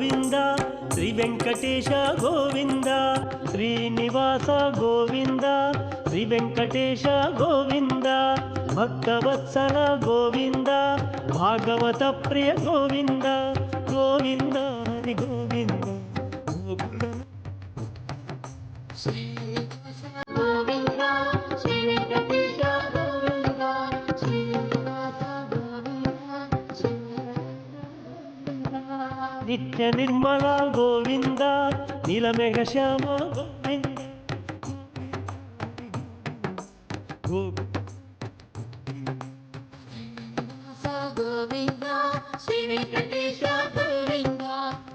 గోవింద శ్రీ వెంకటేశ గోవింద శ్రీనివాస గోవింద శ్రీ వెంకటేశ గోవింద భక్తవత్సల గోవింద భాగవత ప్రియ గోవింద గోవింద హరి గోవింద గోవింద నిత్య నిర్మల గోవింద నీలమేఘ శ్యామ గోవింద గోవింద శ్రీ వెంకటేశ గోవింద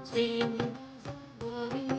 శ్రీనివాస గోవింద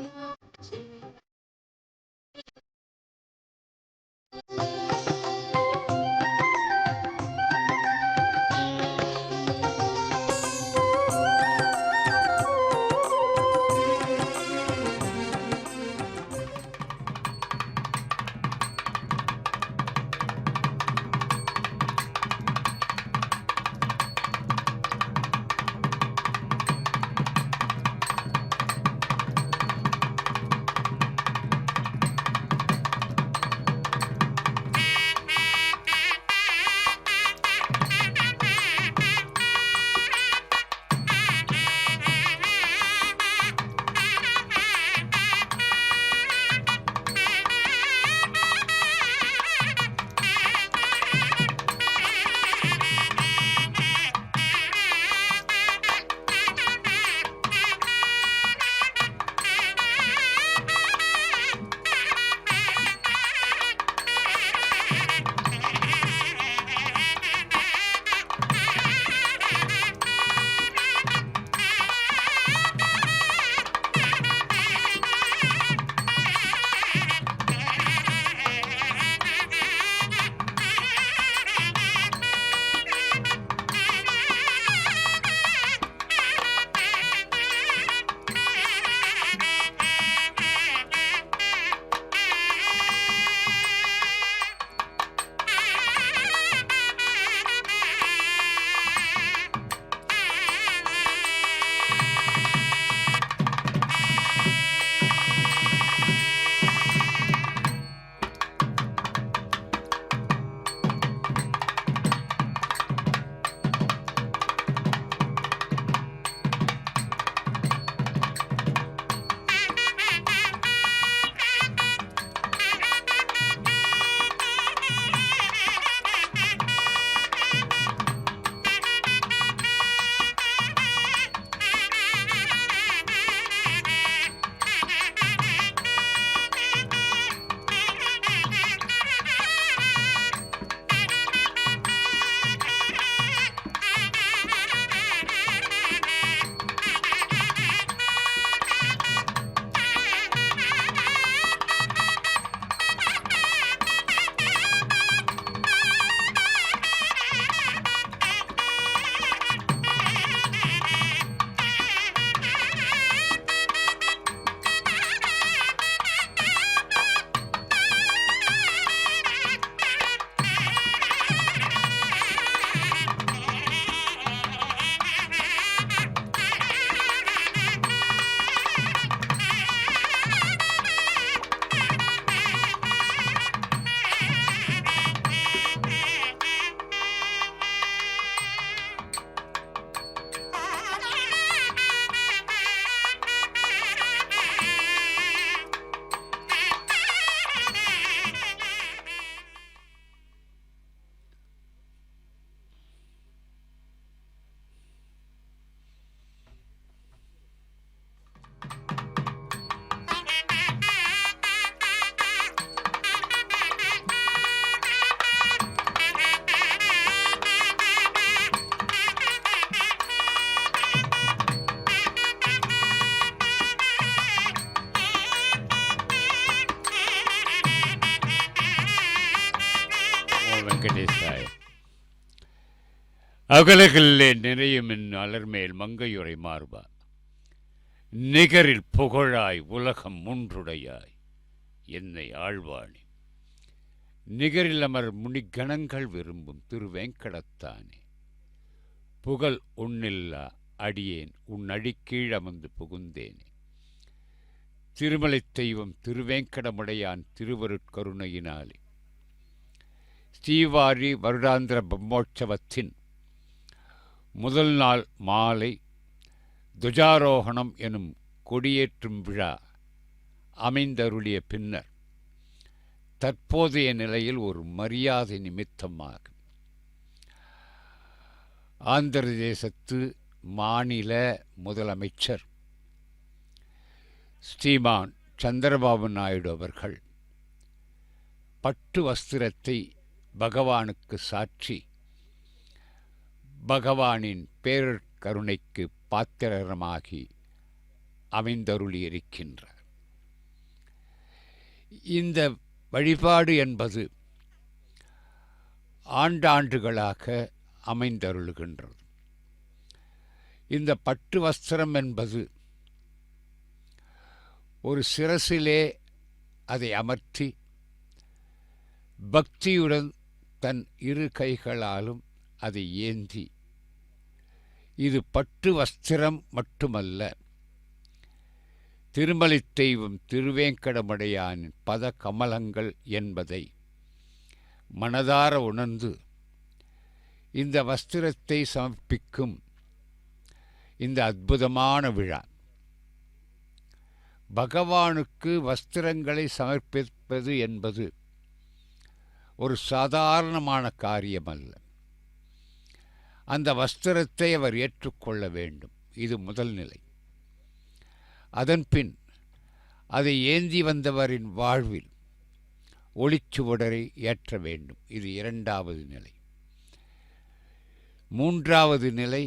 வெங்கடேசாய். அகலகில்லே நிறையும் என் அலர்மேல் மங்கையுரை மார்பா, நிகரில் புகழாய் உலகம் மூன்றுடையாய் என்னை ஆழ்வாணி, நிகரில் அமர் முனிகணங்கள் விரும்பும் திருவேங்கடத்தானே, புகழ் ஒன்னில்லா அடியேன் உன் அடிக்கீழ் அமர்ந்து புகுந்தேனே. திருமலைத் தெய்வம் திருவேங்கடமுடையான் திருவருட்கருணையினாலே ஸ்ரீவாரி வருடாந்திர பிரம்மோற்சவத்தின் முதல் நாள் மாலை துஜாரோகணம் எனும் கொடியேற்றும் விழா அமைந்தருளிய பின்னர் தற்போதைய நிலையில் ஒரு மரியாதை நிமித்தமாக ஆந்திர தேசத்து மாநில முதலமைச்சர் ஸ்ரீமான் சந்திரபாபு நாயுடு அவர்கள் பட்டு வஸ்திரத்தை பகவானுக்கு சாற்றி பகவானின் பேரருட்கருணைக்கு பாத்திரமாகி அமைந்தருளியிருக்கின்றார். இந்த வழிபாடு என்பது ஆண்டாண்டுகளாக அமைந்தருளுகின்றது. இந்த பட்டு வஸ்திரம் என்பது ஒரு சிரசிலே அதை அமர்த்தி பக்தியுடன் தன் இரு கைகளாலும் அதை ஏந்தி, இது பட்டு வஸ்திரம் மட்டுமல்ல, திருமலைத் தெய்வம் திருவேங்கடமுடையானின் பத கமலங்கள் என்பதை மனதார உணர்ந்து இந்த வஸ்திரத்தை சமர்ப்பிக்கும் இந்த அற்புதமான விழா. பகவானுக்கு வஸ்திரங்களை சமர்ப்பிப்பது என்பது ஒரு சாதாரணமான காரியமல்ல. அந்த வஸ்திரத்தை அவர் ஏற்றுக்கொள்ள வேண்டும். இது முதல் நிலை. அதன்பின் அதை ஏந்தி வந்தவரின் வாழ்வில் ஒளிச்சுவடரை ஏற்ற வேண்டும். இது இரண்டாவது நிலை. மூன்றாவது நிலை,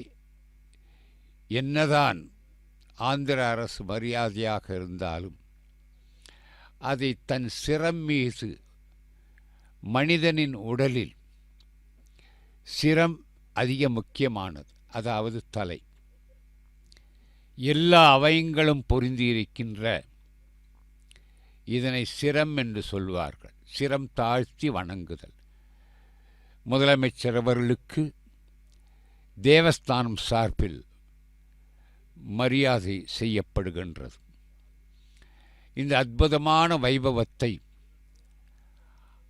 என்னதான் ஆந்திர அரசு மரியாதையாக இருந்தாலும் அதை தன் சிரம் மீது, மனிதனின் உடலில் சிரம் அதிக முக்கியமானது, அதாவது தலை. எல்லா அவயங்களும் பொருந்தியிருக்கின்ற இதனை சிரம் என்று சொல்வார்கள். சிரம் தாழ்த்தி வணங்குதல். முதலமைச்சர் அவர்களுக்கு தேவஸ்தானம் சார்பில் மரியாதை செய்யப்படுகின்றது. இந்த அற்புதமான வைபவத்தை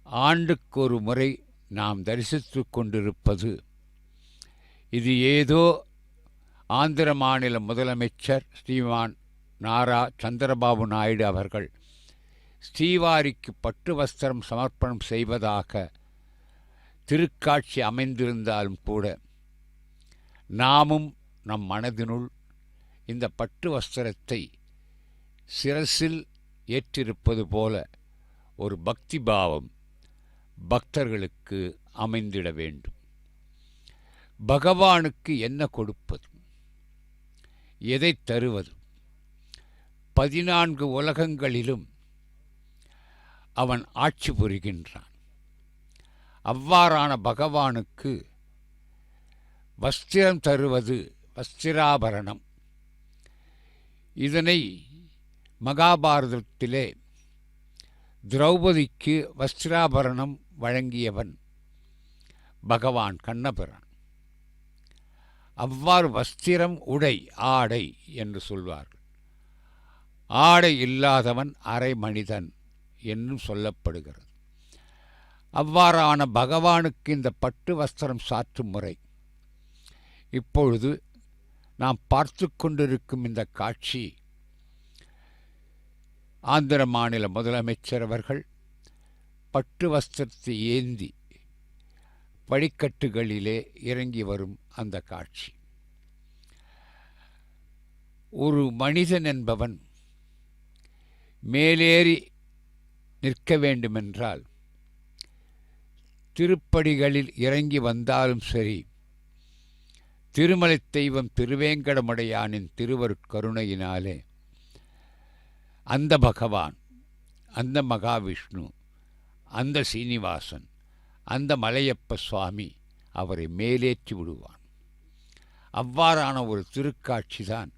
ஆண்டுக்கொரு முறை நாம் தரிசித்து கொண்டிருப்பது, இது ஏதோ ஆந்திர மாநில முதலமைச்சர் ஸ்ரீமான் நாரா சந்திரபாபு நாயுடு அவர்கள் ஸ்ரீவாரிக்கு பட்டு வஸ்திரம் சமர்ப்பணம் செய்வதாக திருக்காட்சி அமைந்திருந்தாலும் கூட, நாமும் நம் மனதினுள் இந்த பட்டு வஸ்திரத்தை சிரசில் ஏற்றிருப்பது போல ஒரு பக்தி பாவம் பக்தர்களுக்கு அமைந்திட வேண்டும். பகவானுக்கு என்ன கொடுப்பது, எதை தருவது? 14 உலகங்களிலும் அவன் ஆட்சி புரிகின்றான். அவ்வாறான பகவானுக்கு வஸ்திரம் தருவது வஸ்திராபரணம். இதனை மகாபாரதத்திலே திரௌபதிக்கு வஸ்திராபரணம் வழங்கியவன் பகவான் கண்ணபிரான். அவ்வாறு வஸ்திரம், உடை, ஆடை என்று சொல்வார்கள். ஆடை இல்லாதவன் அரை மனிதன் என்றும் சொல்லப்படுகிறது. அவ்வாறான பகவானுக்கு இந்த பட்டு வஸ்திரம் சாற்றும் முறை இப்பொழுது நாம் பார்த்து கொண்டிருக்கும் இந்த காட்சி, ஆந்திர மாநில முதலமைச்சர் அவர்கள் பட்டு வஸ்திரத்தை ஏந்தி படிக்கட்டுகளிலே இறங்கி வரும் அந்த காட்சி. ஒரு மனிதன் என்பவன் மேலேறி நிற்க வேண்டுமென்றால் திருப்படிகளில் இறங்கி வந்தாலும் சரி, திருமலைத் தெய்வம் திருவேங்கடமுடையானின் திருவருட்கருணையினாலே அந்த பகவான், அந்த மகாவிஷ்ணு, அந்த சீனிவாசன், அந்த மலையப்ப சுவாமி அவரை மேலேற்றி விடுவான். அவ்வாறான ஒரு திருக்காட்சிதான்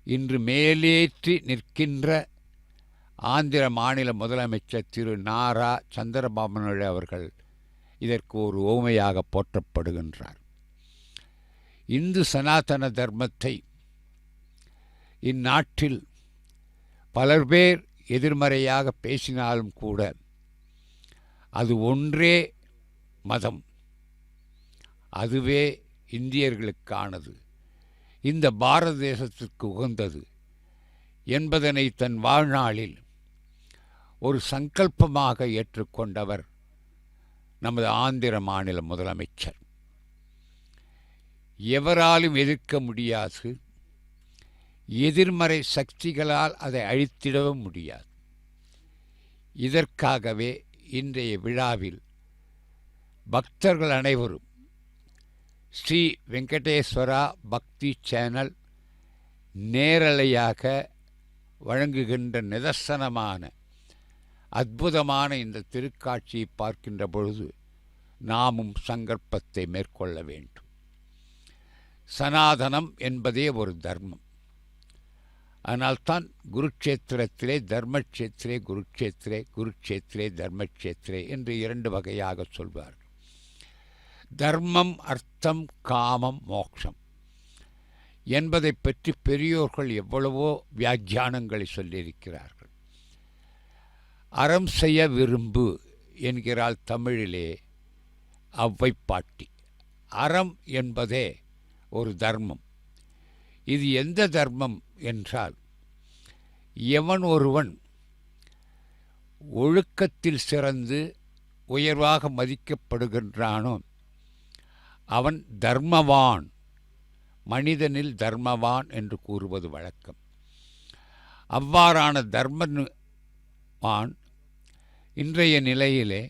இன்று மேலேற்றி நிற்கின்ற ஆந்திர மாநில முதலமைச்சர் திரு நாரா சந்திரபாபு நாயுடு அவர்கள் இதற்கு ஒரு உவமையாக போற்றப்படுகின்றார். இந்து சனாதன தர்மத்தை இந்நாட்டில் பலர் பேர் எதிர்மறையாக பேசினாலும் கூட அது ஒன்றே மதம், அதுவே இந்தியர்களுக்கானது, இந்த பாரத தேசத்திற்கு உகந்தது என்பதனை தன் வாழ்நாளில் ஒரு சங்கல்பமாக ஏற்றுக்கொண்டவர் நமது ஆந்திர மாநில முதலமைச்சர். எவராலும் எதிர்க்க முடியாது, எதிர்மறை சக்திகளால் அதை அழித்திடவும் முடியாது. இதற்காகவே இன்றைய விழாவில் பக்தர்கள் அனைவரும் ஸ்ரீ வெங்கடேஸ்வரா பக்தி சேனல் நேரலையாக வழங்குகின்ற நிதர்சனமான அற்புதமான இந்த திருக்காட்சியை பார்க்கின்ற பொழுது நாமும் சங்கல்பத்தை மேற்கொள்ள வேண்டும். சனாதனம் என்பதே ஒரு தர்மம். அதனால்தான் குருக்ஷேத்திரத்திலே தர்மக்ஷேத்திரே குருக்ஷேத்திரே, குருக்ஷேத்திரே தர்மக்ஷேத்திரே என்று 2 வகையாக சொல்வார்கள். தர்மம், அர்த்தம், காமம், மோட்சம் என்பதை பற்றி பெரியோர்கள் எவ்வளவோ வியாக்கியானங்களை சொல்லியிருக்கிறார்கள். அறம் செய்ய விரும்பு என்கிறாள் தமிழிலே ஔவை பாட்டி. அறம் என்பதே ஒரு தர்மம். இது எந்த தர்மம் என்றால், எவன் ஒருவன் ஒழுக்கத்தில் சிறந்து உயர்வாக மதிக்கப்படுகின்றானோ அவன் தர்மவான், மனிதனில் தர்மவான் என்று கூறுவது வழக்கம். அவ்வாறான தர்மவான் இன்றைய நிலையிலே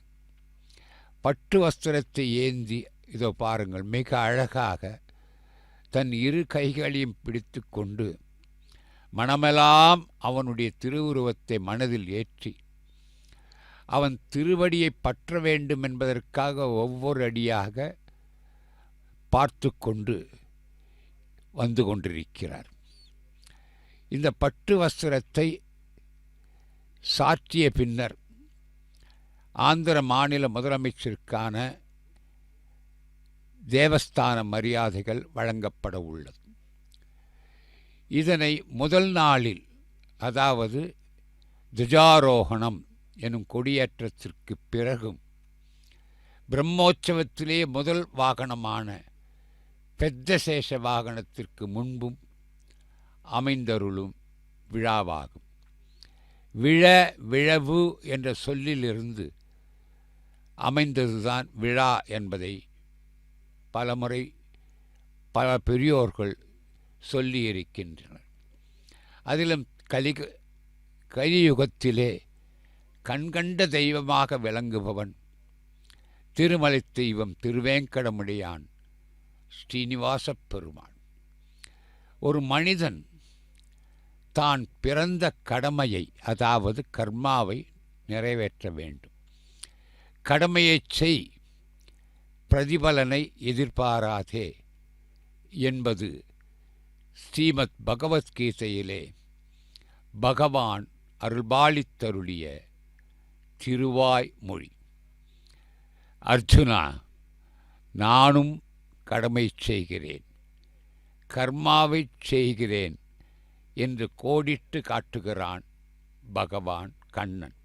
பட்டு வஸ்திரத்தை ஏந்தி, இதோ பாருங்கள், மிக அழகாக தன் 2 கைகளையும் பிடித்து கொண்டு மனமெல்லாம் அவனுடைய திருவுருவத்தை மனதில் ஏற்றி அவன் திருவடியை பற்ற வேண்டும் என்பதற்காக ஒவ்வொரு அடியாக பார்த்து கொண்டு வந்து கொண்டிருக்கிறார். இந்த பட்டு வஸ்திரத்தை சாற்றிய பின்னர் ஆந்திர மாநில முதலமைச்சருக்கான தேவஸ்தான மரியாதைகள் வழங்கப்பட உள்ளது. இதனை முதல் நாளில், அதாவது துஜாரோகணம் எனும் கொடியேற்றத்திற்கு பிறகும், பிரம்மோற்சவத்திலே முதல் வாகனமான பெத்த சேஷ வாகனத்திற்கு முன்பும் அமைந்தருளும் விழாவாகும். விழவு என்ற சொல்லிலிருந்து அமைந்ததுதான் விழா என்பதை பலமுறை பல பெரியோர்கள் சொல்லியிருக்கின்றனர். அதிலும் கலியுகத்திலே கண்கண்ட தெய்வமாக விளங்குபவன் திருமலை தெய்வம் திருவேங்கடமுடையான் ஸ்ரீனிவாசப் பெருமான். ஒரு மனிதன் தான் பிறந்த கடமையை, அதாவது கர்மாவை நிறைவேற்ற வேண்டும். கடமையைச் செய், பிரதிபலனை எதிர்பாராதே என்பது ஸ்ரீமத் பகவத்கீதையிலே பகவான் அருள்பாலித்தருளிய திருவாய் மொழி. அர்ஜுனா, நானும் கடமை செய்கிறேன், கர்மாவை செய்கிறேன் என்று கோடிட்டு காட்டுகிறான் பகவான் கண்ணன்.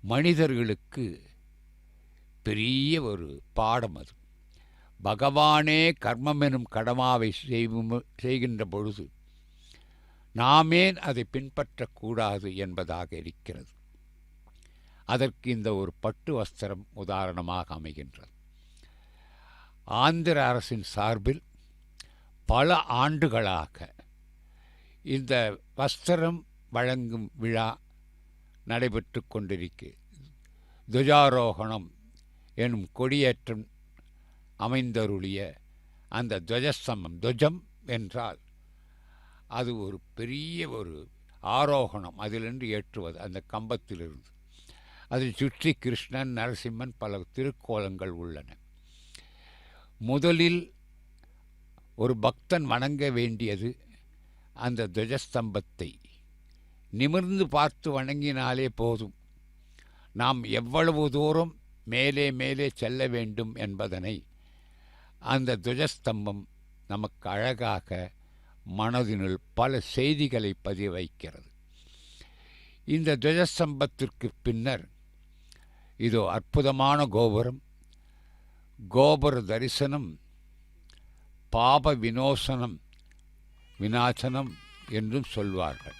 மனிதர்களுக்கு பெரிய ஒரு பாடம் அது. பகவானே கர்மம் எனும் கடமாவை செய்கின்ற பொழுது நாமேன் அதை பின்பற்றக்கூடாது என்பதாக இருக்கிறது. அதற்கு இந்த ஒரு பட்டு வஸ்திரம் உதாரணமாக அமைகின்றது. ஆந்திர அரசின் சார்பில் பல ஆண்டுகளாக இந்த வஸ்திரம் வழங்கும் விழா நடைபெற்று கொண்டிருக்கிறது. துஜாரோகணம் எனும் கொடியேற்றம் அமைந்தருளிய அந்த துவஜஸ்தம்பம், துவஜம் என்றால் அது ஒரு பெரிய ஒரு ஆரோகணம், அதிலிருந்து ஏற்றுவது அந்த கம்பத்திலிருந்து. அதை சுற்றி கிருஷ்ணன், நரசிம்மன், பல திருக்கோலங்கள் உள்ளன. முதலில் ஒரு பக்தன் வணங்க வேண்டியது அந்த துவஜஸ்தம்பத்தை நிமிர்ந்து பார்த்து வணங்கினாலே போதும். நாம் எவ்வளவு தூரம் மேலே மேலே செல்ல வேண்டும் என்பதனை அந்த துவஜஸ்தம்பம் நமக்கு அழகாக மனதினுள் பல செய்திகளை பதிய வைக்கிறது. இந்த துவஜஸ்தம்பத்திற்கு பின்னர் இதோ அற்புதமான கோபுரம். கோபுர தரிசனம் பாப விநாசனம் என்றும் சொல்வார்கள்.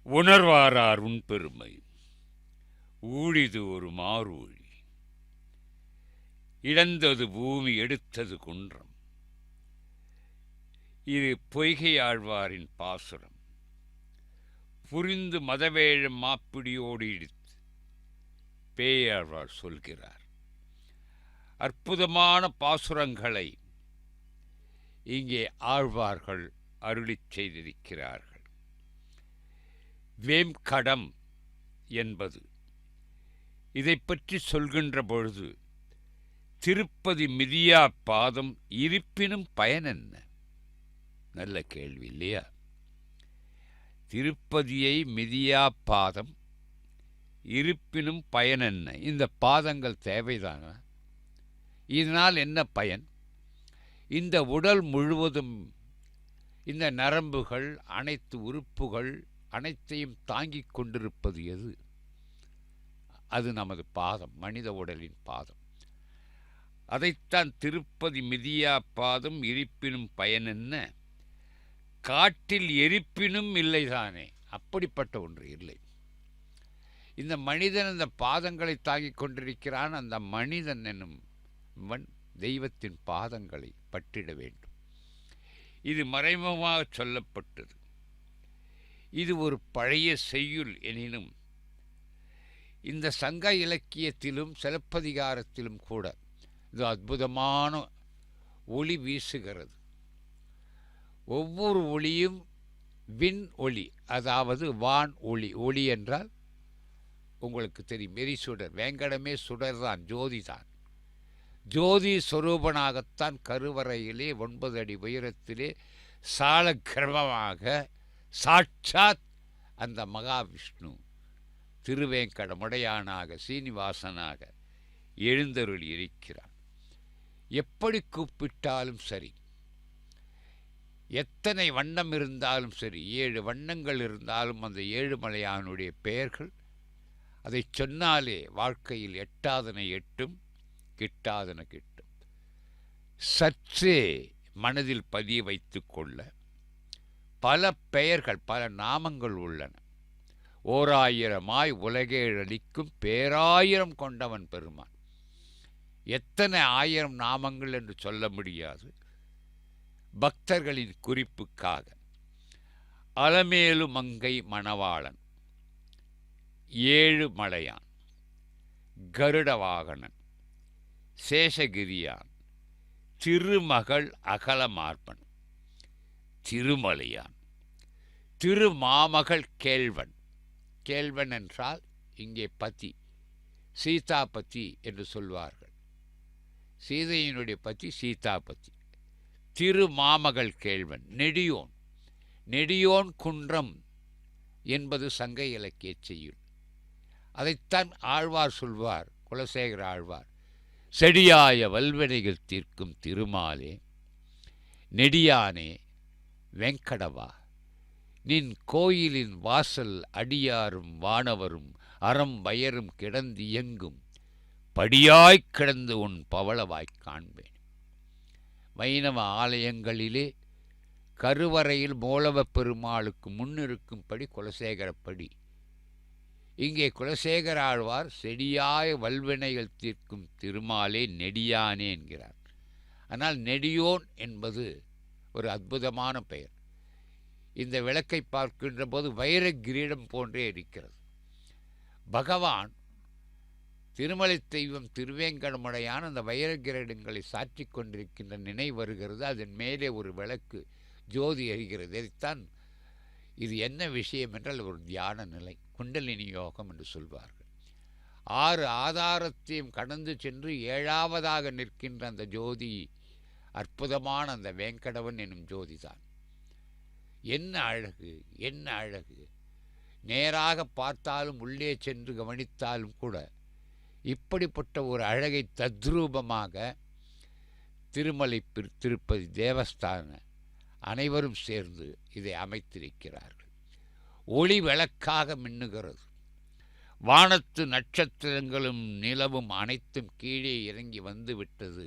உணர்வாரார் உன் பெருமை ஊழிது ஒரு மாறூழி இழந்தது பூமி எடுத்தது குன்றம். இது பொய்கையாழ்வாரின் பாசுரம். புரிந்து மதவேழம் மாப்பிடியோடு இடித்து பேயாழ்வார் சொல்கிறார். அற்புதமான பாசுரங்களை இங்கே ஆழ்வார்கள் அருளிச் செய்திருக்கிறார்கள். வேம்கடம் என்பது இதை பற்றி சொல்கின்ற பொழுது திருப்பதி மிதியா பாதம் இருப்பினும் பயன் என்ன? நல்ல கேள்வி இல்லையா? திருப்பதியை மிதியா பாதம் இருப்பினும் பயன் என்ன? இந்த பாதங்கள் தேவைதானா? இதனால் என்ன பயன்? இந்த உடல் முழுவதும் இந்த நரம்புகள் அனைத்து உறுப்புகள் அனைத்தையும் தாங்கிக் கொண்டிருப்பது எது? அது நமது பாதம், மனித உடலின் பாதம். அதைத்தான் திருப்பதி மிதியா பாதம் இருப்பினும் பயன் என்ன? காட்டில் எரிப்பினும் இல்லைதானே. அப்படிப்பட்ட ஒன்று இல்லை. இந்த மனிதன் அந்த பாதங்களை தாங்கிக் கொண்டிருக்கிறான். அந்த மனிதன் என்னும் தெய்வத்தின் பாதங்களை பற்றிட வேண்டும். இது மறைமுகமாக சொல்லப்பட்டது. இது ஒரு பழைய செய்யுள் எனினும் இந்த சங்க இலக்கியத்திலும் சிலப்பதிகாரத்திலும் கூட இது அற்புதமான ஒளி வீசுகிறது. ஒவ்வொரு ஒளியும் விண் ஒளி, அதாவது வான் ஒளி. ஒளி என்றால் உங்களுக்கு தெரியும், எரிசுடர். வேங்கடமே சுடர்தான், ஜோதிதான். ஜோதி சொரூபனாகத்தான் கருவறையிலே 9 அடி உயரத்திலே சால கிரமமாக சாட்சாத் அந்த மகாவிஷ்ணு திருவேங்கடமுடையானாக சீனிவாசனாக எழுந்தருளி இருக்கிறான். எப்படி கூப்பிட்டாலும் சரி, எத்தனை வண்ணம் இருந்தாலும் சரி, 7 வண்ணங்கள் இருந்தாலும் அந்த ஏழுமலையானுடைய பெயர்கள் அதை சொன்னாலே வாழ்க்கையில் எட்டாதனை எட்டும், கிட்டாதன கிட்டும். சற்றே மனதில் பதிய வைத்து கொள்ள பல பெயர்கள், பல நாமங்கள் உள்ளன. 1000 உலகேழளிக்கும் பேராயிரம் கொண்டவன் பெருமான். எத்தனை 1000 நாமங்கள் என்று சொல்ல முடியாது. பக்தர்களின் குறிப்புக்காக அலமேலு மங்கை மணவாளன், ஏழுமலையான், கருடவாகனன், சேஷகிரியான், திருமகள் அகலமார்பன், திருமலையான், திருமாமகள் கேள்வன். கேள்வன் என்றால் இங்கே பதி, சீதாபதி என்று சொல்வார்கள். சீதையினுடைய பதி சீதாபதி. திருமாமகள் கேள்வன், நெடியோன். நெடியோன் குன்றம் என்பது சங்க இலக்கிய செய்யுள். அதைத்தான் ஆழ்வார் சொல்வார், குலசேகர ஆழ்வார். செடியாய வல்வினைகள் தீர்க்கும் திருமாலே நெடியானே வெங்கடவா, நின் கோயிலின் வாசல் அடியாரும் வானவரும் அறம் வயரும் கிடந்து இயங்கும் படியாய்க் கிடந்து உன் பவளவாய்க் காண்பேன். வைணவ ஆலயங்களிலே கருவறையில் மூலவப் பெருமாளுக்கு முன்னிருக்கும்படி குலசேகரப்படி. இங்கே குலசேகர ஆழ்வார் செடியாய வல்வினைகள் தீர்க்கும் திருமாலே நெடியானே என்கிறார். ஆனால் நெடியோன் என்பது ஒரு அற்புதமான பெயர். இந்த விளக்கை பார்க்கின்ற போது வைர கிரீடம் போன்றே இருக்கிறது. பகவான் திருமலை தெய்வம் திருவேங்கடமுடையான் அந்த வைர கிரீடங்களை சாற்றி கொண்டிருக்கின்ற நினைவு வருகிறது. அதன் மேலே ஒரு விளக்கு ஜோதி எரிகிறது. இதைத்தான் இது என்ன விஷயம் என்றால் ஒரு தியான நிலை, குண்டலினி யோகம் என்று சொல்வார்கள். 6 ஆதாரத்தையும் கடந்து சென்று 7ஆவதாக நிற்கின்ற அந்த ஜோதி அற்புதமான அந்த வேங்கடவன் எனும் ஜோதிதான். என்ன அழகு, என்ன அழகு! நேராக பார்த்தாலும் உள்ளே சென்று கவனித்தாலும் கூட இப்படிப்பட்ட ஒரு அழகை தத்ரூபமாக திருமலை திருப்பதி தேவஸ்தான அனைவரும் சேர்ந்து இதை அமைத்திருக்கிறார்கள். ஒளி விளக்காக மின்னுகிறது. வானத்து நட்சத்திரங்களும் நிலவும் அனைத்தும் கீழே இறங்கி வந்து விட்டது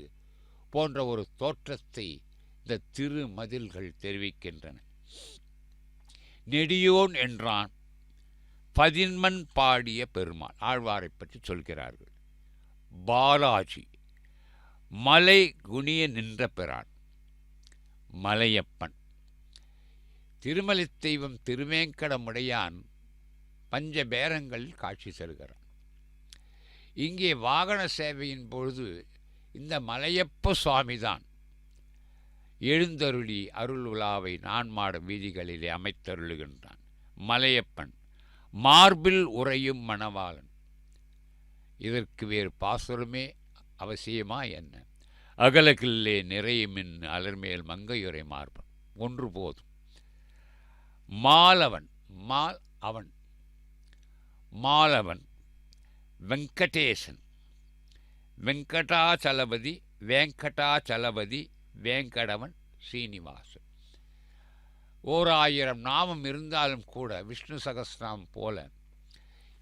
போன்ற ஒரு தோற்றத்தை இந்த திருமதில்கள் தெரிவிக்கின்றன. நெடியோன் என்றான் பதின்மன் பாடிய பெருமாள் ஆழ்வாரை பற்றி சொல்கிறார்கள். பாலாஜி மலை குனிய நின்ற பிரான் மலையப்பன். திருமலை தெய்வம் திருவேங்கடமுடையான் பஞ்சபேரங்களில் காட்சி தருகிறான். இங்கே வாகன சேவையின் பொழுது இந்த மலையப்ப சுவாமிதான் எழுந்தருளி அருள் உலாவை நான்மாட வீதிகளிலே அமைத்தருளுகின்றான். மலையப்பன் மார்பில் உறையும் மணவாளன். இதற்கு வேறு பாசுரமே அவசியமா என்ன? அகலகில்லே நிறையுமின் அலர்மேல் மங்கையுரை மார்பன் ஒன்று போதும். மாலவன் மாலவன் வெங்கடேசன் வெங்கடாச்சலபதி வேங்கடவன் ஸ்ரீனிவாசன். 1000 நாமம் இருந்தாலும் கூட விஷ்ணு சகஸ்ரநாமம் போல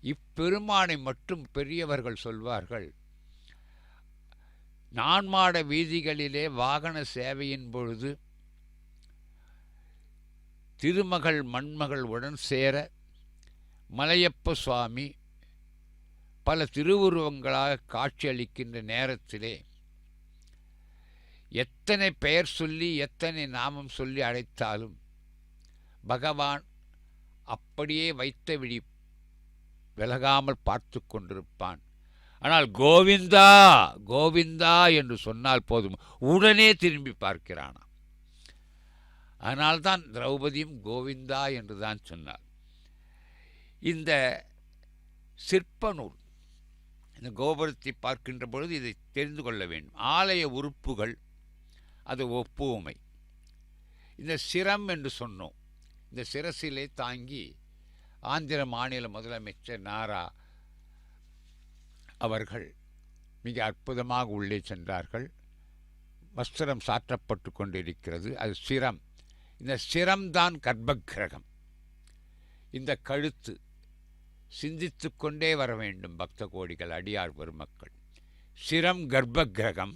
இப்பெருமானை மட்டும் பெரியவர்கள் சொல்வார்கள். நான்மாட வீதிகளிலே வாகன சேவையின் பொழுது திருமகள் மண்மகள் உடன் சேர மலையப்ப சுவாமி பல திருவுருவங்களாக காட்சியளிக்கின்ற நேரத்திலே எத்தனை பெயர் சொல்லி எத்தனை நாமம் சொல்லி அழைத்தாலும் பகவான் அப்படியே வைத்த விழி விலகாமல் பார்த்து கொண்டிருப்பான். ஆனால் கோவிந்தா கோவிந்தா என்று சொன்னால் போதும், உடனே திரும்பி பார்க்கிறானாம். அதனால்தான் திரௌபதியும் கோவிந்தா என்று தான் சொன்னார். இந்த சிற்ப நூல், இந்த கோபுரத்தை பார்க்கின்ற பொழுது இதை தெரிந்து கொள்ள வேண்டும். ஆலய உறுப்புகள் அது ஒப்புமை. இந்த சிரம் என்று சொன்னோம். இந்த சிரசிலே தாங்கி ஆந்திர மாநில முதலமைச்சர் நாரா அவர்கள் மிக அற்புதமாக உள்ளே சென்றார்கள். வஸ்திரம் சாற்றப்பட்டு கொண்டிருக்கிறது. அது சிரம். இந்த சிரம்தான் கர்ப்பகிரகம். இந்த கழுத்து சிந்தித்து கொண்டே வர வேண்டும் பக்த கோடிகள், அடியார் பெருமக்கள். சிரம் கர்ப்பகிரகம்,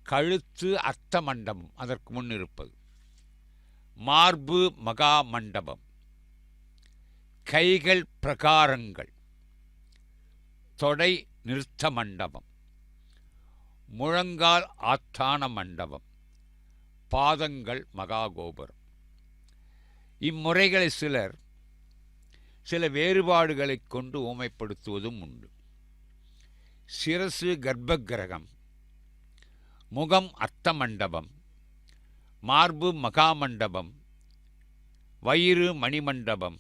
கழுத்து அர்த்த மண்டபம் அதற்கு முன் இருப்பது, மார்பு மகா மண்டபம், கைகள் பிரகாரங்கள், தொடை நிறுத்த மண்டபம், முழங்கால் ஆத்தான மண்டபம், பாதங்கள் மகா கோபுரம். இம்முறைகளை சில வேறுபாடுகளைக் கொண்டு ஊமைப்படுத்துவதும் உண்டு. சிரசு கர்ப்பகிரகம், முகம் அர்த்த மண்டபம், மார்பு மகாமண்டபம், வயிறு மணிமண்டபம்,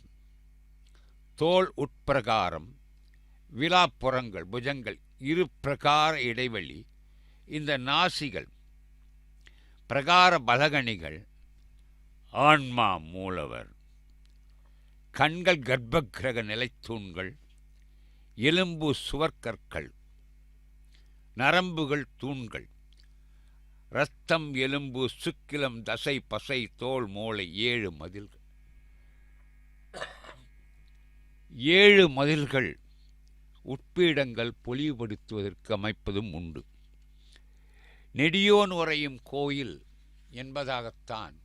தோள் உட்பிரகாரம், விலாப்புறங்கள் புஜங்கள், இரு பிரகார இடைவெளி, இந்த நாசிகள் பிரகார பலகணிகள், ஆன்மா மூலவர், கண்கள் கர்ப்பகிரக நிலைத்தூண்கள், எலும்பு சுவர்க்கற்கள், நரம்புகள் தூண்கள், இரத்தம் எலும்பு சுக்கிலம் தசை பசை தோல் மூளை, 7 மதில்கள். 7 மதில்கள் உட்பீடங்கள் பொலிவுபடுத்துவதற்கு அமைப்பதும் உண்டு. நெடியோன் உறையும் கோயில் என்பதாகத்தான்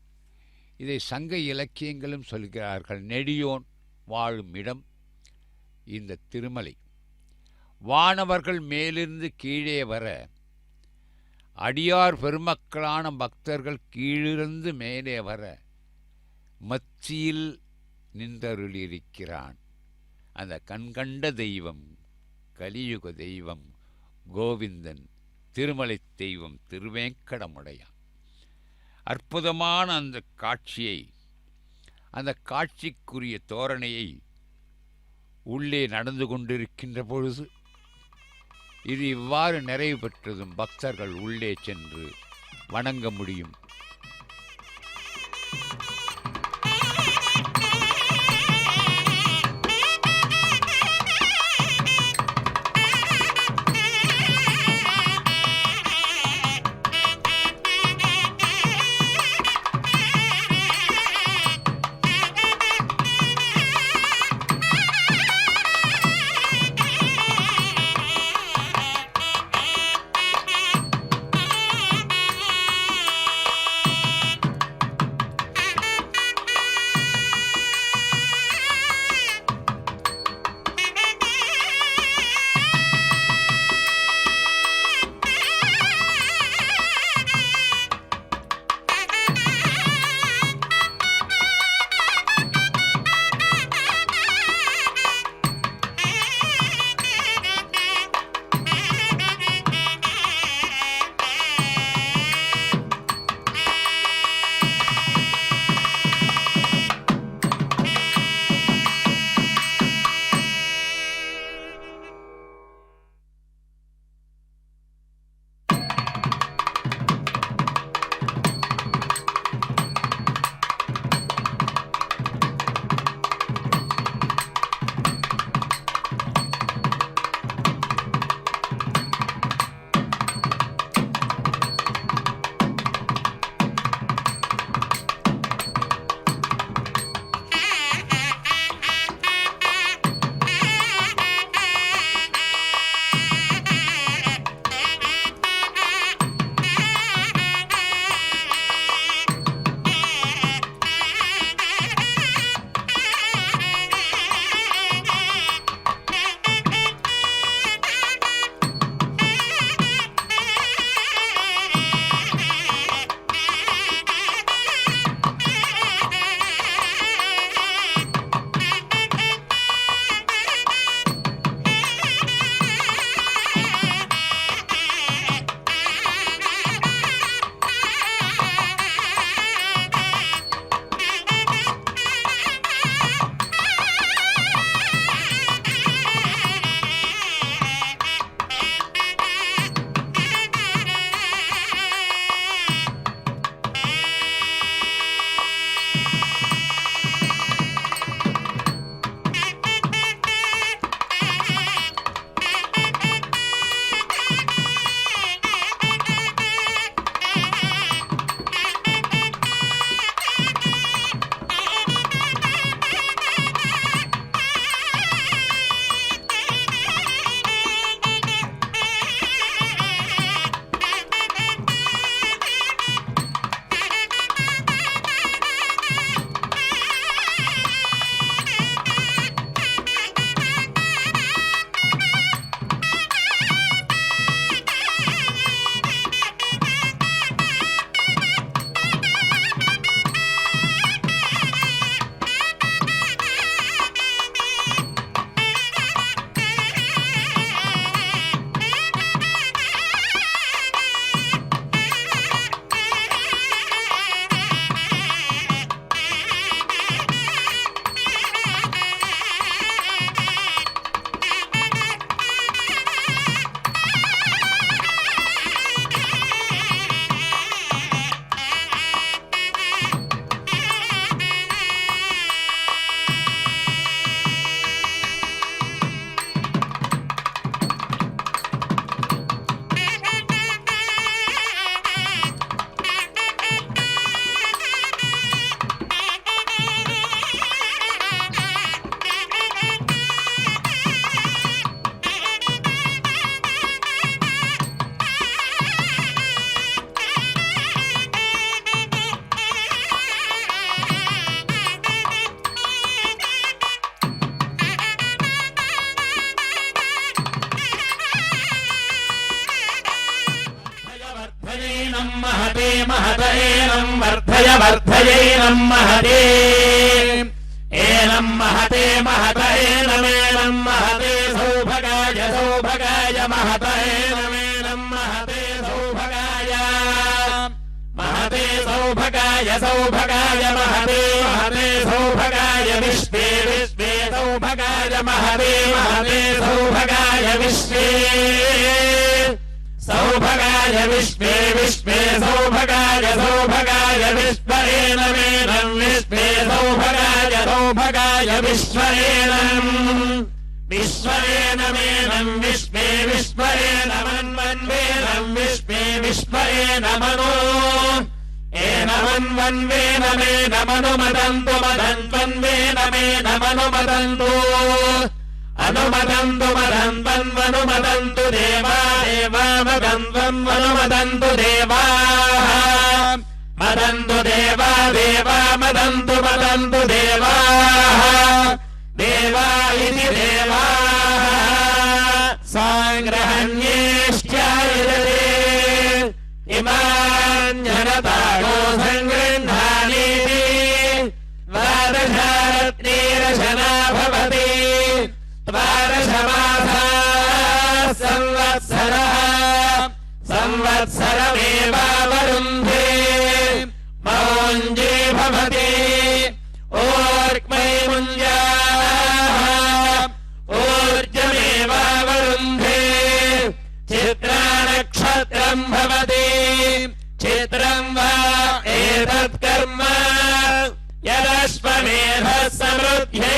இதை சங்க இலக்கியங்களும் சொல்கிறார்கள். நெடியோன் வாழும் இடம் இந்த திருமலை. வானவர்கள் மேலிருந்து கீழே வர அடியார் பெருமக்களான பக்தர்கள் கீழிருந்து மேலே வர மத்தியில் நின்றருளியிருக்கிறான் அந்த கண்கண்ட தெய்வம், கலியுக தெய்வம் கோவிந்தன், திருமலை தெய்வம் திருவேங்கடமுடையான். அற்புதமான அந்த காட்சியை, அந்த காட்சிக்குரிய தோரணையை உள்ளே நடந்து கொண்டிருக்கின்ற பொழுது இது இவ்வாறு நிறைவு பெற்றதும் பக்தர்கள் உள்ளே சென்று வணங்க முடியும். वर्धयैनं महते एनं महते महत एनमेनं महते सौभगाय सौभगाय महत एनमेनं महते सौभगाय महते सौभगाय सौभगाय महते महते सौभगाय विश्वे विश्वे सौभगाय महते महते सौभगाय विश्वे सौभगाय विश्वे विश्वे सौभगाय सौभगाय विश्वेनमेनं विश्वे सौभगाय सौभगाय विश्वेनं विश्वेनमेनं विश्वे विश्वेनमन्वन्वेनं विश्वे विश्वेनमनो एनमन्वन्वेनमेनमनुमदन्तु मदन्वन्वेनमेनमनुमदन्तु अनुमदन्तु मदन्वन्वनुमदन्तु देवा देवा मदन्वन्वनुमदन्तु देवाः मदन्तु देवा देवा मदन्तु मदन्तु देवाः देवा इति देवाः साङ्ग्रहण्येश्चायते इमान्यनतागो सङ्गृह्णानीति द्वादशारत्नेरशना भवति द्वादशमासा संवत्सरः संवत्सरमेवावरुन्धे मौञ्जे भवति ऊर्क्मै मुञ्जाः ऊर्जमेवावरुन्धे चित्रानक्षत्रम् भवति चित्रं वा एतत् कर्म यदश्वमेधः समृद्ध्ये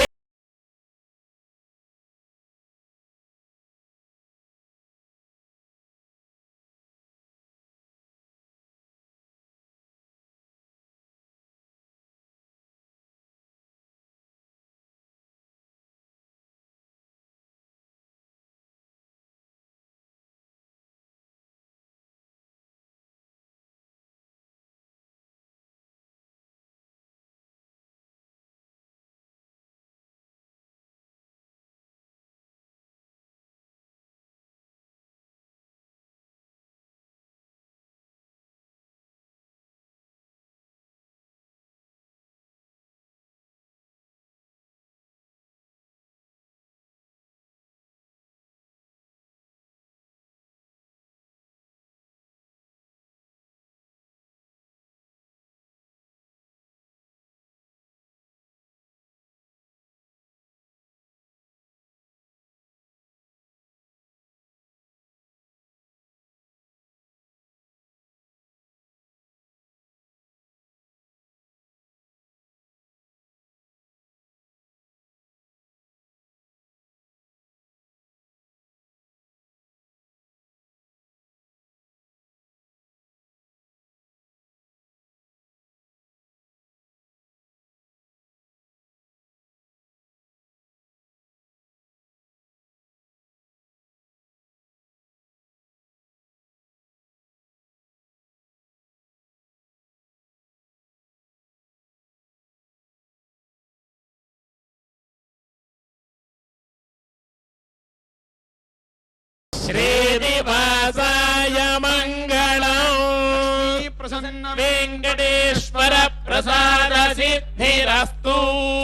श्रीनिवासाय मङ्गलम् प्रसन्न वेङ्कटेश्वर प्रसाद सिद्धिरस्तु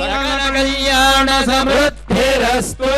सकल कल्याण समृद्धिरस्तु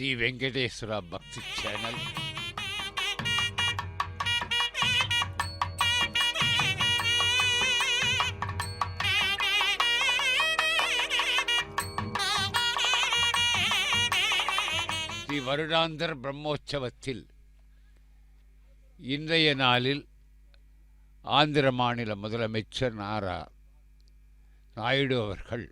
ஸ்ரீ வெங்கடேஸ்வரா பக்தி சேனல். ஸ்ரீ வருடாந்தர் பிரம்மோற்சவத்தில் இன்றைய நாளில் ஆந்திர மாநில முதலமைச்சர் நாரா நாயுடு அவர்கள்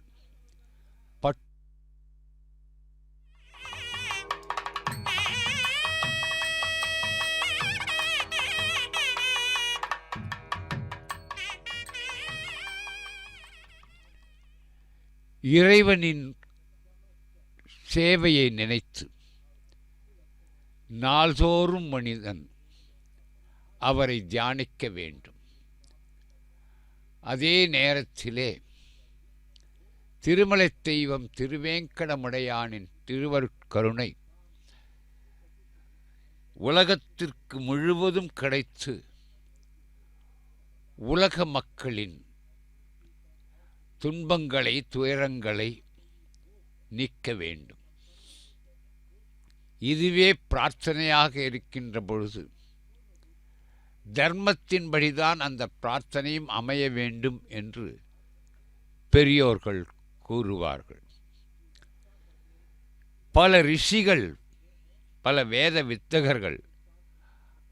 இறைவனின் சேவையை நினைத்து நாள்தோறும் மனிதன் அவரை தியானிக்க வேண்டும். அதே நேரத்திலே திருமலை தெய்வம் திருவேங்கடமுடையானின் திருவருட்கருணை உலகத்திற்கு முழுவதும் கிடைத்து உலக மக்களின் துன்பங்களை துயரங்களை நீக்க வேண்டும். இதுவே பிரார்த்தனையாக இருக்கின்ற பொழுது தர்மத்தின்படிதான் அந்த பிரார்த்தனையும் அமைய வேண்டும் என்று பெரியோர்கள் கூறுவார்கள். பல ரிஷிகள் பல வேத வித்தகர்கள்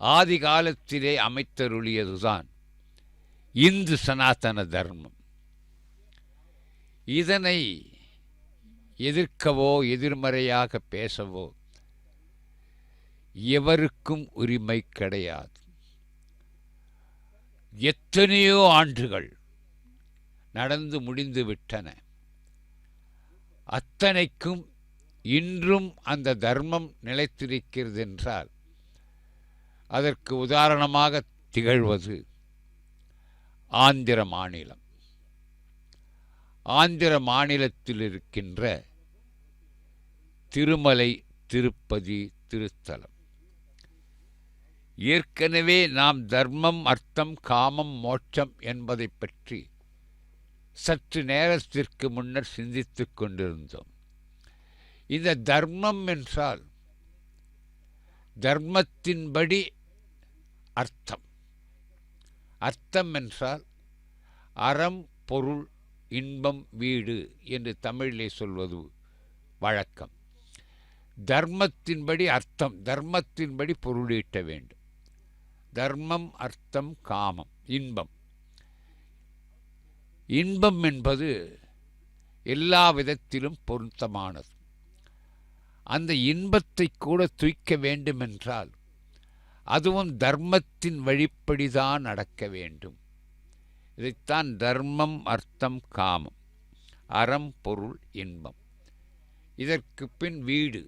ஆதி காலத்திலே அமைத்தருளியதுதான் இந்து சனாதன தர்மம். இதனை எதிர்க்கவோ எதிர்மறையாக பேசவோ எவருக்கும் உரிமை கிடையாது. எத்தனையோ ஆண்டுகள் நடந்து முடிந்து விட்டன. அத்தனைக்கும் இன்றும் அந்த தர்மம் நிலைத்திருக்கிறது என்றால் அதற்கு உதாரணமாக திகழ்வது ஆந்திர மாநிலம். ஆந்திர மாநிலத்தில் இருக்கின்ற திருமலை திருப்பதி திருத்தலம். ஏற்கனவே நாம் தர்மம் அர்த்தம் காமம் மோட்சம் என்பதை பற்றி சற்று நேரத்திற்கு முன்னர் சிந்தித்துக் கொண்டிருந்தோம். இந்த தர்மம் என்றால் தர்மத்தின்படி அர்த்தம். அர்த்தம் என்றால் அறம் பொருள் இன்பம் வீடு என்று தமிழிலே சொல்வது வழக்கம். தர்மத்தின்படி அர்த்தம், தர்மத்தின்படி பொருளீட்ட வேண்டும். தர்மம் அர்த்தம் காமம் இன்பம். இன்பம் என்பது எல்லா விதத்திலும் பொருத்தமானது. அந்த இன்பத்தை கூட துய்க்க வேண்டுமென்றால் அதுவும் தர்மத்தின் வழிப்படிதான் நடக்க வேண்டும். இதைத்தான் தர்மம் அர்த்தம் காமம் அறம் பொருள் இன்பம். இதற்கு பின் வீடு.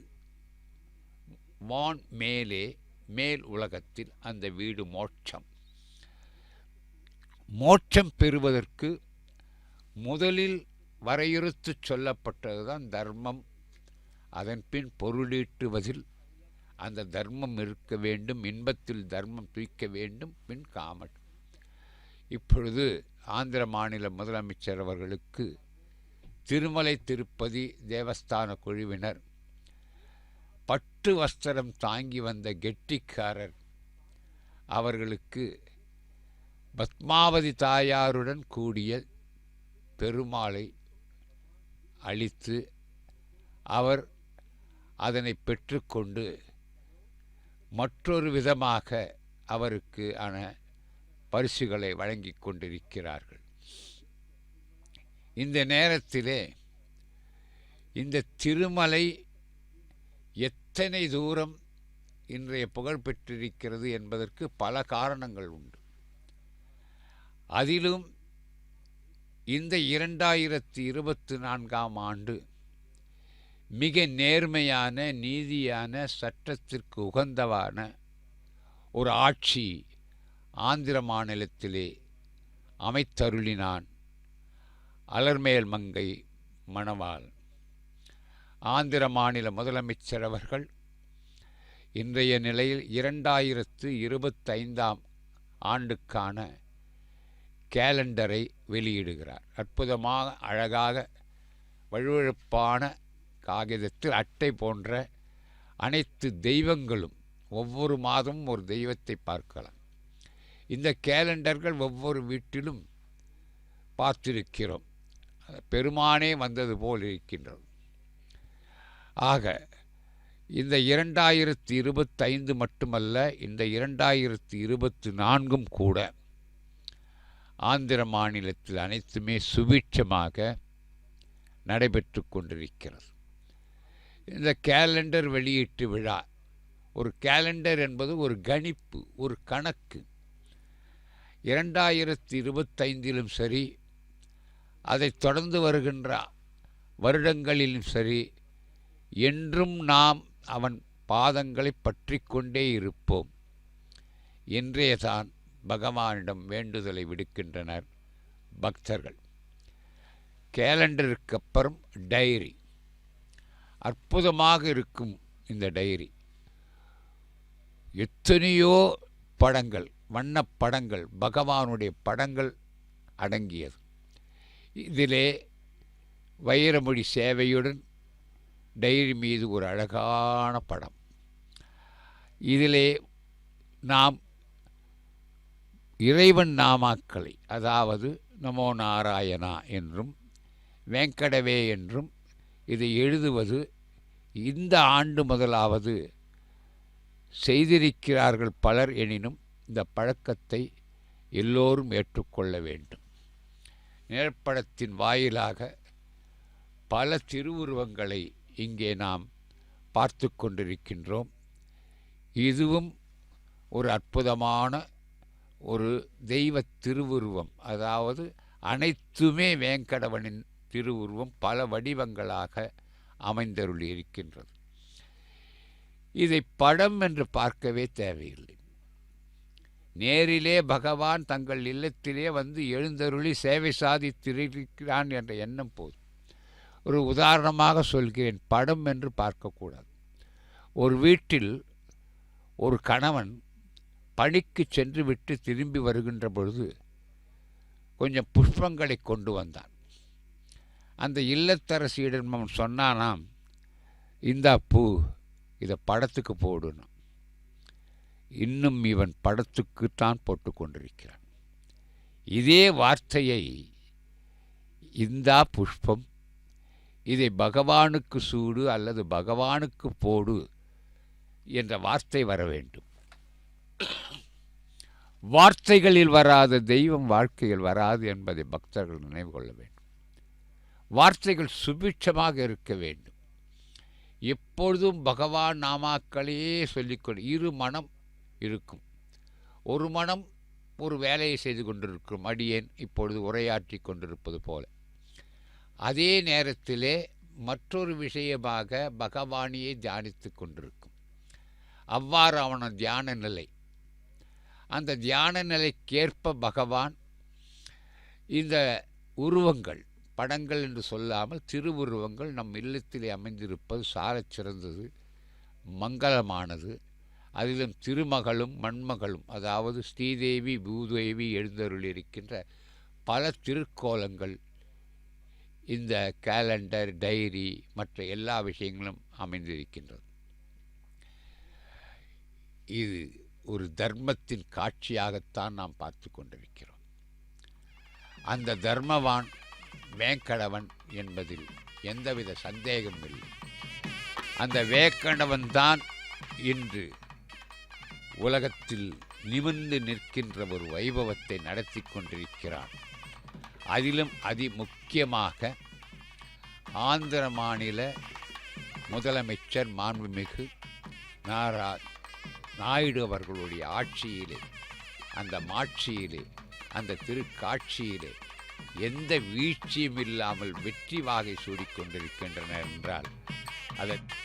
வான் மேலே மேல் உலகத்தில் அந்த வீடு மோட்சம். மோட்சம் பெறுவதற்கு முதலில் வரையறுத்து சொல்லப்பட்டதுதான் தர்மம். அதன் பின் பொருளீட்டுவதில் அந்த தர்மம் இருக்க வேண்டும். இன்பத்தில் தர்மம் துய்க்க வேண்டும். பின் காமம். இப்பொழுது ஆந்திர மாநில முதலமைச்சர் அவர்களுக்கு திருமலை திருப்பதி தேவஸ்தான குழுவினர் பட்டு வஸ்திரம் தாங்கி வந்த கெட்டிக்காரர் அவர்களுக்கு பத்மாவதி தாயாருடன் கூடிய பெருமாளை அளித்து அவர் அதனை பெற்றுக்கொண்டு மற்றொரு விதமாக அவருக்கு பரிசுகளை வழங்கி கொண்டிருக்கிறார்கள். இந்த நேரத்திலே இந்த திருமலை எத்தனை தூரம் இன்றைய புகழ் பெற்றிருக்கிறது என்பதற்கு பல காரணங்கள் உண்டு. அதிலும் இந்த 2024ஆம் ஆண்டு மிக நேர்மையான நீதியான சட்டத்திற்கு உகந்தவான ஒரு ஆட்சி ஆந்திர மாநிலத்திலே அமைத்தருளினான் அலர்மேல் மங்கை மணவாள். ஆந்திர மாநில முதலமைச்சர் அவர்கள் இன்றைய நிலையில் 2025ஆம் ஆண்டுக்கான கேலண்டரை வெளியிடுகிறார். அற்புதமாக அழகாக வழுவழுப்பான காகிதத்தில் அட்டை போன்ற அனைத்து தெய்வங்களும் ஒவ்வொரு மாதமும் ஒரு தெய்வத்தை பார்க்கலாம். இந்த கேலண்டர்கள் ஒவ்வொரு வீட்டிலும் பார்த்திருக்கிறோம். பெருமானே வந்தது போல் இருக்கின்றது. ஆக இந்த 2025 மட்டுமல்ல, இந்த 2024 கூட ஆந்திர மாநிலத்தில் அனைத்துமே சுபீட்சமாக நடைபெற்று கொண்டிருக்கிறது. இந்த கேலண்டர் வெளியீட்டு விழா, ஒரு கேலண்டர் என்பது ஒரு கணிப்பு, ஒரு கணக்கு. 2025 சரி, அதைத் தொடர்ந்து வருகின்ற வருடங்களிலும் சரி, என்றும் நாம் அவன் பாதங்களை பற்றி கொண்டே இருப்போம் என்றே தான் பகவானிடம் வேண்டுதலை விடுக்கின்றனர் பக்தர்கள். கேலண்டருக்கு அப்புறம் டைரி, அற்புதமாக இருக்கும் இந்த டைரி. எத்தனையோ படங்கள், வண்ணப்படங்கள், பகவானுடைய படங்கள் அடங்கியது. இதிலே வைரமொழி சேவையுடன் டைரி மீது ஒரு அழகான படம். இதிலே நாம் இறைவன் நாமாக்களை, அதாவது நமோ நாராயணா என்றும் வெங்கடவே என்றும் இதை எழுதுவது இந்த ஆண்டு முதலாவது செய்திருக்கிறார்கள் பலர். எனினும் இந்த பழக்கத்தை எல்லோரும் ஏற்றுக்கொள்ள வேண்டும். நிழற்படத்தின் வாயிலாக பல திருவுருவங்களை இங்கே நாம் பார்த்து கொண்டிருக்கின்றோம். இதுவும் ஒரு அற்புதமான ஒரு தெய்வ திருவுருவம். அதாவது அனைத்துமே வேங்கடவனின் திருவுருவம் பல வடிவங்களாக அமைந்தருளி இருக்கின்றது. இதை படம் என்று பார்க்கவே தேவையில்லை. நேரிலே பகவான் தங்கள் இல்லத்திலே வந்து எழுந்தருளி சேவை சாதித்திருக்கிறான் என்ற எண்ணம் போதும். ஒரு உதாரணமாக சொல்கிறேன், படம் என்று பார்க்கக்கூடாது. ஒரு வீட்டில் ஒரு கணவன் பணிக்கு சென்று விட்டு திரும்பி வருகின்ற பொழுது கொஞ்சம் புஷ்பங்களை கொண்டு வந்தான். அந்த இல்லத்தரசியிடம் அவன் சொன்னானாம், இந்தா பூ, இதை படத்துக்கு போடணும். இன்னும் இவன் படத்துக்குத்தான் போட்டு கொண்டிருக்கிறான். இதே வார்த்தையை, இந்தா புஷ்பம், இதை பகவானுக்கு சூடு அல்லது பகவானுக்கு போடு என்ற வார்த்தை வர வேண்டும். வார்த்தைகளில் வராத தெய்வம் வாழ்க்கையில் வராது என்பதை பக்தர்கள் நினைவு கொள்ள வேண்டும். வார்த்தைகள் சுபிட்சமாக இருக்க வேண்டும். எப்பொழுதும் பகவான் நாமாக்களையே சொல்லிக்கொண்டு இரு மனம் இருக்கும். ஒரு மனம் ஒரு வேலையை செய்து கொண்டிருக்கும், அடியேன் இப்பொழுது உரையாற்றி கொண்டிருப்பது போல. அதே நேரத்திலே மற்றொரு விஷயமாக பகவானையே தியானித்து கொண்டிருக்கும். அவ்வாறு அவன தியான நிலை. அந்த தியான நிலைக்கேற்ப பகவான் இந்த உருவங்கள், படங்கள் என்று சொல்லாமல் திருவுருவங்கள் நம் இல்லத்திலே அமைந்திருப்பது சாலச் சிறந்தது, மங்களமானது. அதிலும் திருமகளும் மண்மகளும், அதாவது ஸ்ரீதேவி பூதேவி எழுந்தருளியிருக்கின்ற பல திருக்கோலங்கள் இந்த கேலண்டர், டைரி, மற்ற எல்லா விஷயங்களும் அமைந்திருக்கின்றது. இது ஒரு தர்மத்தின் காட்சியாகத்தான் நாம் பார்த்து கொண்டிருக்கிறோம். அந்த தர்மவான் வேங்கடவன் என்பதில் எந்தவித சந்தேகமும் இல்லை. அந்த வேங்கடவன்தான் இன்று உலகத்தில் நிமிர்ந்து நிற்கின்ற ஒரு வைபவத்தை நடத்தி கொண்டிருக்கிறான். அதிலும் முக்கியமாக ஆந்திர மாநில முதலமைச்சர் மாண்புமிகு நாயுடு அவர்களுடைய ஆட்சியிலே, அந்த மாட்சியிலே, அந்த திருக்காட்சியிலே எந்த வீழ்ச்சியும் இல்லாமல் வெற்றி வாகை சூடிக்கொண்டிருக்கின்றனர் என்றால் அதற்கு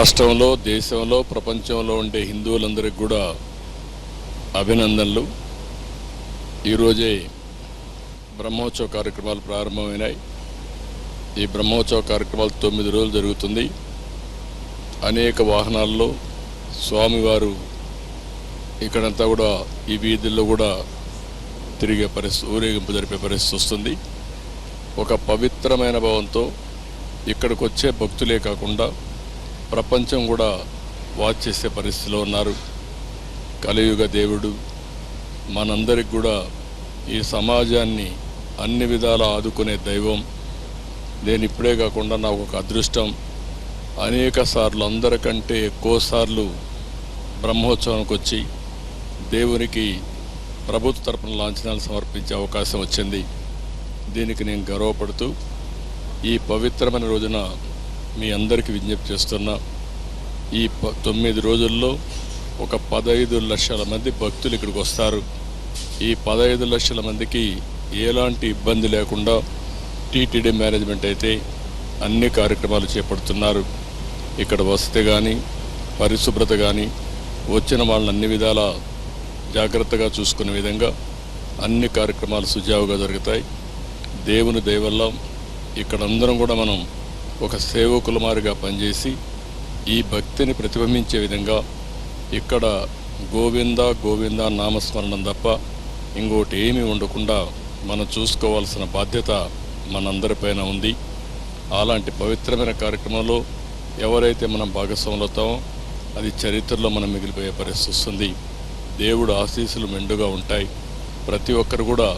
రాష్ట్రంలో, దేశంలో, ప్రపంచంలో ఉండే హిందువులందరికీ కూడా అభినందనలు. ఈరోజే బ్రహ్మోత్సవ కార్యక్రమాలు ప్రారంభమైనాయి. ఈ బ్రహ్మోత్సవ కార్యక్రమాలు 9 రోజులు జరుగుతుంది. అనేక వాహనాల్లో స్వామివారు ఇక్కడంతా కూడా ఈ వీధుల్లో కూడా తిరిగే పరిస్థితి, ఊరేగింపు జరిపే పరిస్థితి వస్తుంది. ఒక పవిత్రమైన భావంతో ఇక్కడికి వచ్చే భక్తులే కాకుండా ప్రపంచం కూడా వాచ్ చేసే పరిస్థితిలో ఉన్నారు. కలియుగ దేవుడు మనందరికి కూడా ఈ సమాజాన్ని అన్ని విధాలా ఆదుకునే దైవం. నేను ఇప్పుడే కాకుండా నాకు ఒక అదృష్టం, అనేక సార్లు, అందరికంటే ఎక్కువ సార్లు బ్రహ్మోత్సవానికి వచ్చి దేవునికి ప్రభుత్వ తరపున లాంఛనాలు సమర్పించే అవకాశం వచ్చింది. దీనికి నేను గర్వపడుతూ ఈ పవిత్రమైన రోజున మీ అందరికీ విజ్ఞప్తి చేస్తున్నా. ఈ 9 రోజుల్లో ఒక 15 లక్షల మంది భక్తులు ఇక్కడికి వస్తారు. ఈ 15 లక్షల మందికి ఎలాంటి ఇబ్బంది లేకుండా టీటీడీ మేనేజ్మెంట్ అయితే అన్ని కార్యక్రమాలు చేపడుతున్నారు. ఇక్కడ వసతి కానీ, పరిశుభ్రత కానీ, వచ్చిన వాళ్ళని అన్ని విధాలా జాగ్రత్తగా చూసుకునే విధంగా అన్ని కార్యక్రమాలు సుజావుగా జరుగుతాయి. దేవుని దయ వల్ల ఇక్కడ అందరం కూడా మనం ఒక సేవకుల మారిగా పనిచేసి ఈ భక్తిని ప్రతిబింబించే విధంగా ఇక్కడ గోవింద గోవింద నామస్మరణం తప్ప ఇంకోటి ఏమీ ఉండకుండా మనం చూసుకోవాల్సిన బాధ్యత మనందరిపైన ఉంది. అలాంటి పవిత్రమైన కార్యక్రమంలో ఎవరైతే మనం భాగస్వాములు అవుతామో అది చరిత్రలో మనం మిగిలిపోయే పరిస్థితి వస్తుంది. దేవుడు ఆశీస్సులు మెండుగా ఉంటాయి. ప్రతి ఒక్కరు కూడా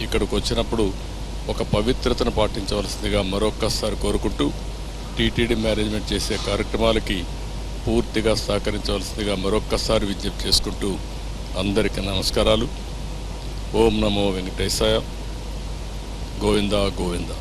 ఇక్కడికి వచ్చినప్పుడు ఒక పవిత్రతను పాటించవలసిందిగా మరొక్కసారి కోరుకుంటూ టీటీడీ మేనేజ్మెంట్ చేసే కార్యక్రమాలకి పూర్తిగా సహకరించవలసిందిగా మరొక్కసారి విజ్ఞప్తి చేసుకుంటూ అందరికీ నమస్కారాలు. ఓం నమో వెంకటేశాయ. గోవింద గోవింద.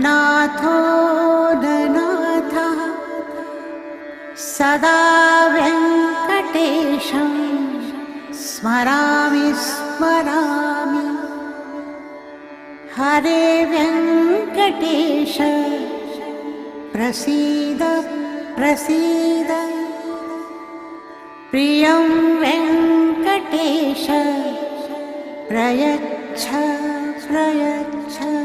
ननाथो ननाथः सदा वेङ्कटेशं स्मरामि स्मरामि। हरे वेङ्कटेश प्रसीद प्रसीद। प्रियं वेङ्कटेश प्रयच्छ प्रयच्छ।